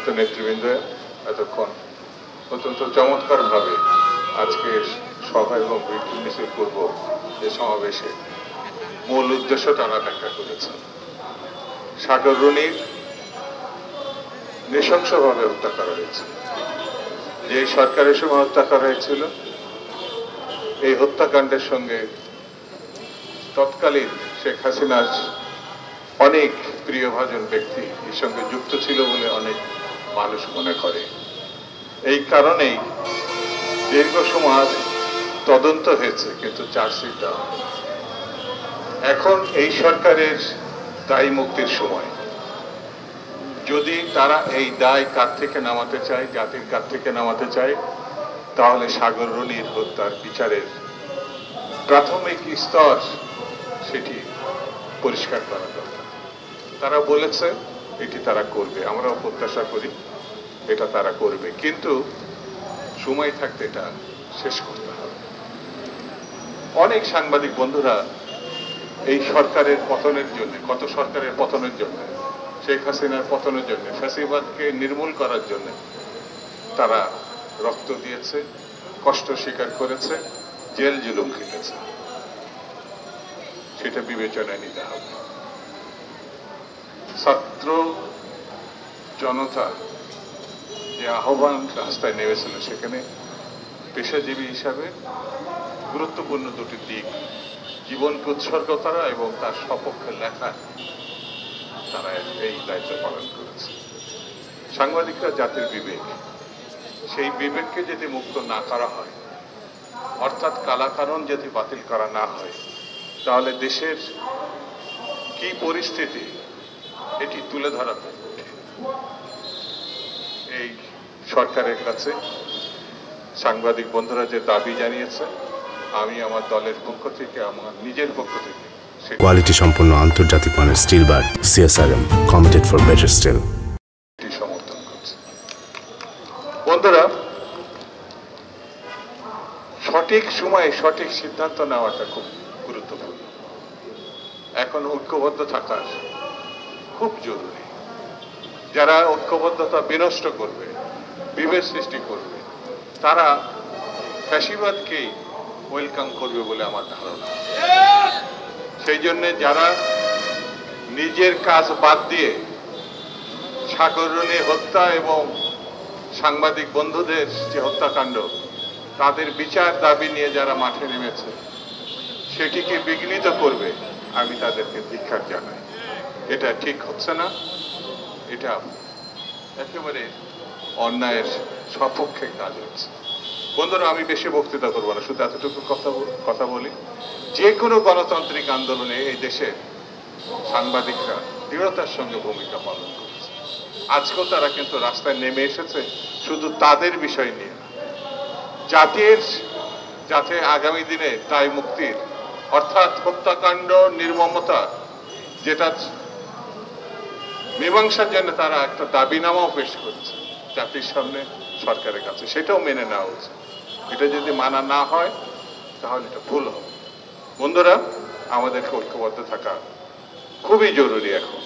সম্মানিত নেতৃবৃন্দ, এতক্ষণ অত্যন্ত চমৎকারভাবে আজকে সভা এবং ব্রিফিং মিছিল পূর্ব এই সমাবেশে মূল উদ্দেশ্য তারা ব্যাখ্যা করেছেন। সাগর রুনির নৃশংসভাবে হত্যা করা হয়েছে। যে সরকারের সময় হত্যা করা হয়েছিল, এই হত্যাকাণ্ডের সঙ্গে তৎকালীন শেখ হাসিনার অনেক প্রিয়ভাজন ব্যক্তি এর সঙ্গে যুক্ত ছিল বলে অনেক মানুষ মনে করে। এই কারণেই দীর্ঘ সময় তদন্ত হয়েছে, কিন্তু চার্জশিট দেওয়া হয়। এখন এই সরকারের দায় মুক্তির সময়। যদি তারা এই দায় কাঁধ থেকে নামাতে চায়, জাতির কাঁধ থেকে নামাতে চায়, তাহলে সাগর রুনির হত্যার বিচারের প্রাথমিক স্তর সেটি পরিষ্কার করা দরকার। তারা বলেছে এটি তারা করবে, আমরাও প্রত্যাশা করি এটা তারা করবে, কিন্তু সময় থাকতে এটা শেষ করতে হবে। অনেক সাংবাদিক বন্ধুরা এই সরকারের পতনের জন্য, কত সরকারের পতনের জন্য, শেখ হাসিনার পতনের জন্য, ফ্যাসিবাদকে নির্মূল করার জন্য তারা রক্ত দিয়েছে, কষ্ট স্বীকার করেছে, জেল জুলুম খেটেছে। সেটা বিবেচনায় নিতে হবে। ছাত্র জনতা যে আহ্বান রাস্তায় নেমেছিল, সেখানে পেশাজীবী হিসাবে গুরুত্বপূর্ণ দুটি দিক, জীবনকে উৎসর্গ করা এবং তার সপক্ষে লেখা, তারা এই দায়িত্ব পালন করেছে। সাংবাদিকরা জাতির বিবেক, সেই বিবেককে যদি মুক্ত না করা হয়, অর্থাৎ কালাকানুন যদি বাতিল করা না হয়, তাহলে দেশের কি পরিস্থিতি এটি তুলে ধরা কঠিন। এই সরকারের কাছে সাংবাদিক বন্ধুরা যে দাবি জানিয়েছে, আমি আমার দলের পক্ষ থেকে, আমার নিজের পক্ষ থেকে কোয়ালিটি সম্পন্ন আন্তর্জাতিক মানের still bar CSRM, committed for better still, সমর্থন করছে। বন্ধুরা, সঠিক সময়ে সঠিক সিদ্ধান্ত নেওয়াটা খুব গুরুত্বপূর্ণ। এখন ঐক্যবদ্ধ থাকা খুব জরুরি। যারা ঐক্যবদ্ধতা বিনষ্ট করবে, বিভেদ সৃষ্টি করবে, তারা ফ্যাসিবাদকেই ওয়েলকাম করবে বলে আমার ধারণা। সেই জন্য যারা নিজের কাজ বাদ দিয়ে সাগর রুনি হত্যা এবং সাংবাদিক বন্ধুদের যে হত্যাকাণ্ড, তাদের বিচার দাবি নিয়ে যারা মাঠে নেমেছে, সেটিকে বিঘ্নিত করবে, আমি তাদেরকে ধিক্কার জানাই। এটা ঠিক হচ্ছে না, এটা একেবারে অন্যায়ের সপক্ষে কাজ হচ্ছে। বন্ধুরা, আমি বেশি বক্তৃতা করবো না, শুধু এতটুকু কথা বলি। যে কোনো গণতান্ত্রিক আন্দোলনে এই দেশে সাংবাদিকরা দৃঢ়তার সঙ্গে ভূমিকা পালন করেছে। আজকেও তারা কিন্তু রাস্তায় নেমে এসেছে শুধু তাদের বিষয় নিয়ে, জাতির যাতে আগামী দিনে দায় মুক্তির, অর্থাৎ হত্যাকাণ্ড, নির্মমতা, যেটা মীমাংসার জন্য তারা একটা দাবিনামাও পেশ করেছে জাতির সামনে, সরকারের কাছে, সেটাও মেনে নেওয়া উচিত। এটা যদি মানা না হয় তাহলে এটা ভুল হবে। বন্ধুরা, আমাদেরকে ঐক্যবদ্ধ থাকা খুবই জরুরি এখন।